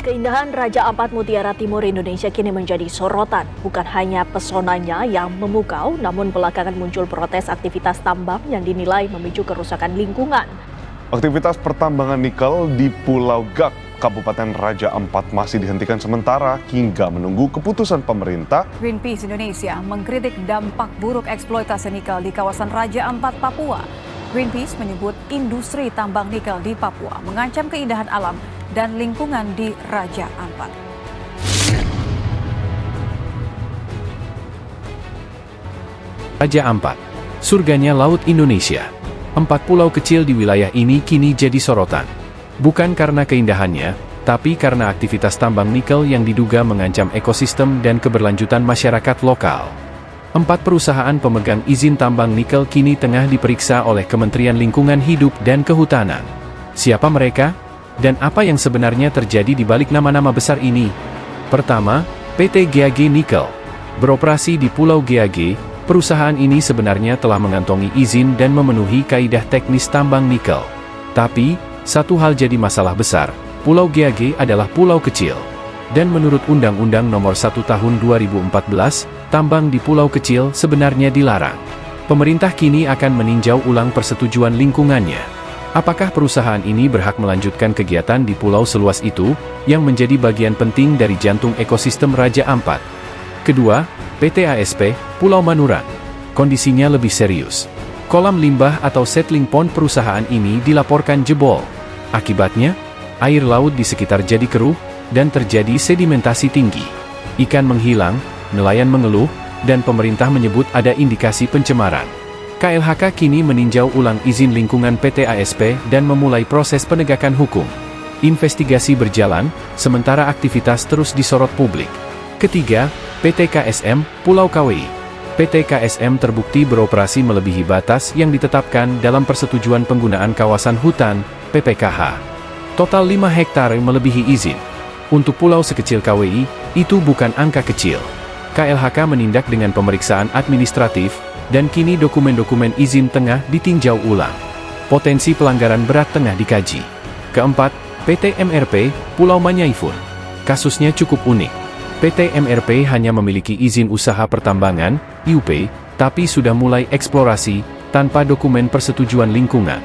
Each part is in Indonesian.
Keindahan Raja Ampat Mutiara Timur Indonesia kini menjadi sorotan. Bukan hanya pesonanya yang memukau, namun belakangan muncul protes aktivitas tambang yang dinilai memicu kerusakan lingkungan. Aktivitas pertambangan nikel di Pulau Gak, Kabupaten Raja Ampat masih dihentikan sementara hingga menunggu keputusan pemerintah. Greenpeace Indonesia mengkritik dampak buruk eksploitasi nikel di kawasan Raja Ampat, Papua. Greenpeace menyebut industri tambang nikel di Papua mengancam keindahan alam dan lingkungan di Raja Ampat. Raja Ampat, surganya Laut Indonesia. 4 pulau kecil di wilayah ini kini jadi sorotan. Bukan karena keindahannya, tapi karena aktivitas tambang nikel yang diduga mengancam ekosistem dan keberlanjutan masyarakat lokal. 4 perusahaan pemegang izin tambang nikel kini tengah diperiksa oleh Kementerian Lingkungan Hidup dan Kehutanan. Siapa mereka? Dan apa yang sebenarnya terjadi di balik nama-nama besar ini? Pertama, PT GAG Nikel. Beroperasi di Pulau GAG, perusahaan ini sebenarnya telah mengantongi izin dan memenuhi kaidah teknis tambang nikel. Tapi, satu hal jadi masalah besar, Pulau GAG adalah pulau kecil. Dan menurut Undang-Undang Nomor 1 Tahun 2014, tambang di pulau kecil sebenarnya dilarang. Pemerintah kini akan meninjau ulang persetujuan lingkungannya. Apakah perusahaan ini berhak melanjutkan kegiatan di pulau seluas itu, yang menjadi bagian penting dari jantung ekosistem Raja Ampat? Kedua, PT ASP, Pulau Manuran. Kondisinya lebih serius. Kolam limbah atau settling pond perusahaan ini dilaporkan jebol. Akibatnya, air laut di sekitar jadi keruh, dan terjadi sedimentasi tinggi. Ikan menghilang, nelayan mengeluh, dan pemerintah menyebut ada indikasi pencemaran. KLHK kini meninjau ulang izin lingkungan PT ASP dan memulai proses penegakan hukum. Investigasi berjalan, sementara aktivitas terus disorot publik. Ketiga, PT KSM, Pulau KWI. PT KSM terbukti beroperasi melebihi batas yang ditetapkan dalam Persetujuan Penggunaan Kawasan Hutan, PPKH. Total 5 hektar melebihi izin. Untuk pulau sekecil KWI, itu bukan angka kecil. KLHK menindak dengan pemeriksaan administratif, dan kini dokumen-dokumen izin tengah ditinjau ulang. Potensi pelanggaran berat tengah dikaji. Keempat, PT MRP, Pulau Manyaifun. Kasusnya cukup unik. PT MRP hanya memiliki izin usaha pertambangan, IUP, tapi sudah mulai eksplorasi, tanpa dokumen persetujuan lingkungan.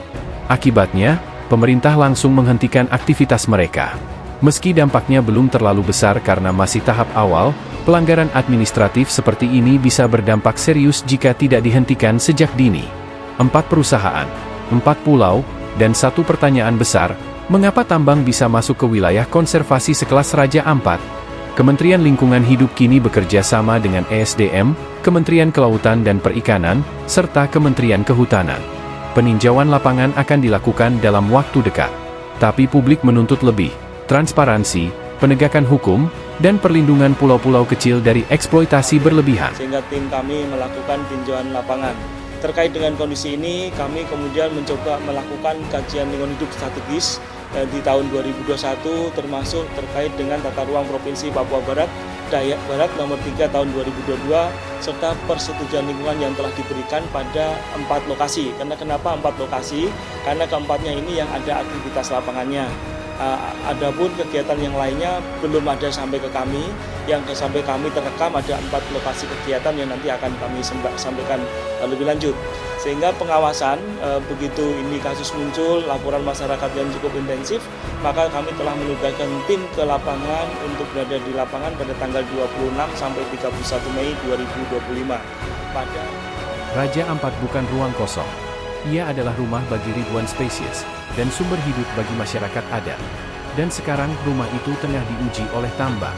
Akibatnya, pemerintah langsung menghentikan aktivitas mereka. Meski dampaknya belum terlalu besar karena masih tahap awal, pelanggaran administratif seperti ini bisa berdampak serius jika tidak dihentikan sejak dini. 4 perusahaan, 4 pulau, dan 1 pertanyaan besar, mengapa tambang bisa masuk ke wilayah konservasi sekelas Raja Ampat? Kementerian Lingkungan Hidup kini bekerja sama dengan ESDM, Kementerian Kelautan dan Perikanan, serta Kementerian Kehutanan. Peninjauan lapangan akan dilakukan dalam waktu dekat. Tapi publik menuntut lebih transparansi, penegakan hukum, dan perlindungan pulau-pulau kecil dari eksploitasi berlebihan. Sehingga tim kami melakukan tinjauan lapangan. Terkait dengan kondisi ini, kami kemudian mencoba melakukan kajian lingkungan hidup strategis di tahun 2021, termasuk terkait dengan tata ruang Provinsi Papua Barat, Dayak Barat nomor 3 tahun 2022, serta persetujuan lingkungan yang telah diberikan pada 4 lokasi. Kenapa 4 lokasi? Karena keempatnya ini yang ada aktivitas lapangannya. Adapun kegiatan yang lainnya belum ada sampai ke kami. Yang sampai kami terekam ada 4 lokasi kegiatan yang nanti akan kami sampaikan lebih lanjut. Sehingga pengawasan, begitu ini kasus muncul, laporan masyarakat yang cukup intensif, maka kami telah menugaskan tim ke lapangan untuk berada di lapangan pada tanggal 26 sampai 31 Mei 2025. Raja Ampat bukan ruang kosong. Ia adalah rumah bagi ribuan spesies, dan sumber hidup bagi masyarakat adat. Dan sekarang rumah itu tengah diuji oleh tambang.